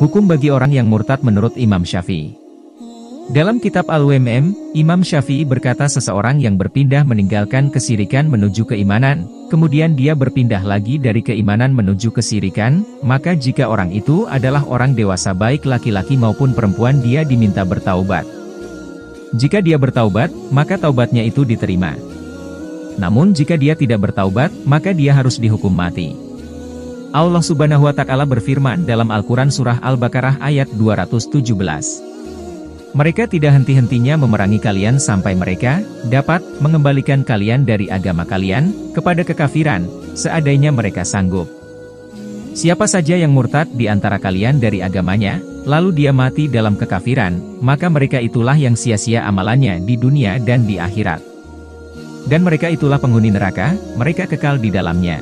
Hukum bagi orang yang murtad menurut Imam Syafi'i. Dalam kitab Al-Umm, Imam Syafi'i berkata seseorang yang berpindah meninggalkan kesyirikan menuju keimanan, kemudian dia berpindah lagi dari keimanan menuju kesyirikan, maka jika orang itu adalah orang dewasa baik laki-laki maupun perempuan dia diminta bertaubat. Jika dia bertaubat, maka taubatnya itu diterima. Namun jika dia tidak bertaubat, maka dia harus dihukum mati. Allah Subhanahu wa Ta'ala berfirman dalam Al-Quran Surah Al-Baqarah ayat 217. Mereka tidak henti-hentinya memerangi kalian sampai mereka dapat mengembalikan kalian dari agama kalian kepada kekafiran, seadanya mereka sanggup. Siapa saja yang murtad di antara kalian dari agamanya, lalu dia mati dalam kekafiran, maka mereka itulah yang sia-sia amalannya di dunia dan di akhirat. Dan mereka itulah penghuni neraka, mereka kekal di dalamnya.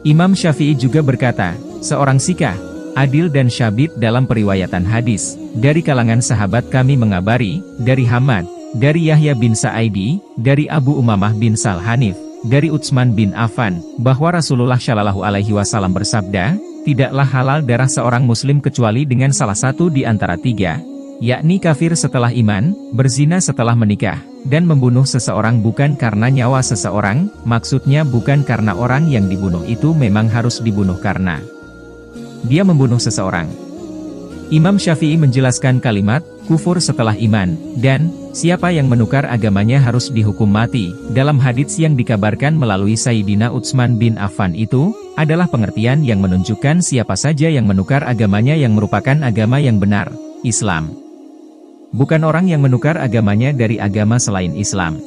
Imam Syafi'i juga berkata, seorang sikah, adil dan syabid dalam periwayatan hadis, dari kalangan sahabat kami mengabari, dari Hamad, dari Yahya bin Sa'idi, dari Abu Umamah bin Sal Hanif, dari Utsman bin Affan, bahwa Rasulullah Shallallahu Alaihi Wasallam bersabda, tidaklah halal darah seorang muslim kecuali dengan salah satu di antara tiga, yakni kafir setelah iman, berzina setelah menikah, dan membunuh seseorang bukan karena nyawa seseorang, maksudnya bukan karena orang yang dibunuh itu memang harus dibunuh karena dia membunuh seseorang. Imam Syafi'i menjelaskan kalimat, kufur setelah iman, dan siapa yang menukar agamanya harus dihukum mati, dalam hadits yang dikabarkan melalui Sayyidina Utsman bin Affan itu, adalah pengertian yang menunjukkan siapa saja yang menukar agamanya yang merupakan agama yang benar, Islam. Bukan orang yang menukar agamanya dari agama selain Islam.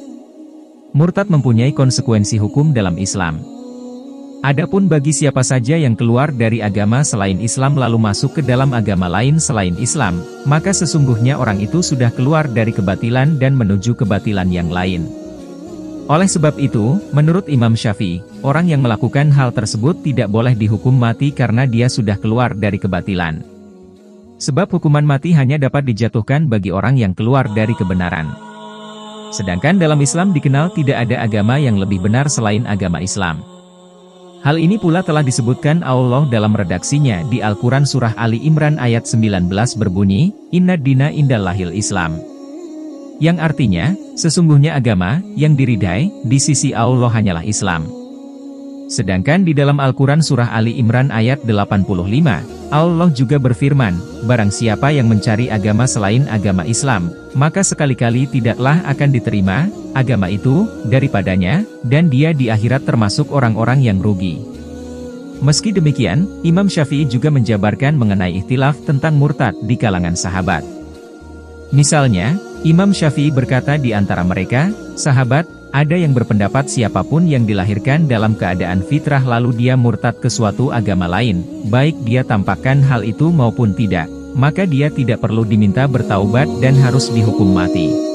Murtad mempunyai konsekuensi hukum dalam Islam. Adapun bagi siapa saja yang keluar dari agama selain Islam lalu masuk ke dalam agama lain selain Islam, maka sesungguhnya orang itu sudah keluar dari kebatilan dan menuju kebatilan yang lain. Oleh sebab itu, menurut Imam Syafi'i, orang yang melakukan hal tersebut tidak boleh dihukum mati karena dia sudah keluar dari kebatilan. Sebab hukuman mati hanya dapat dijatuhkan bagi orang yang keluar dari kebenaran. Sedangkan dalam Islam dikenal tidak ada agama yang lebih benar selain agama Islam. Hal ini pula telah disebutkan Allah dalam redaksinya di Al-Quran Surah Ali Imran ayat 19 berbunyi, Inna dina indallahil Islam. Yang artinya, sesungguhnya agama yang diridai di sisi Allah hanyalah Islam. Sedangkan di dalam Al-Quran Surah Ali Imran ayat 85, Allah juga berfirman, barang siapa yang mencari agama selain agama Islam, maka sekali-kali tidaklah akan diterima agama itu daripadanya, dan dia di akhirat termasuk orang-orang yang rugi. Meski demikian, Imam Syafi'i juga menjabarkan mengenai ikhtilaf tentang murtad di kalangan sahabat. Misalnya, Imam Syafi'i berkata di antara mereka, sahabat, ada yang berpendapat siapapun yang dilahirkan dalam keadaan fitrah lalu dia murtad ke suatu agama lain, baik dia tampakkan hal itu maupun tidak, maka dia tidak perlu diminta bertaubat dan harus dihukum mati.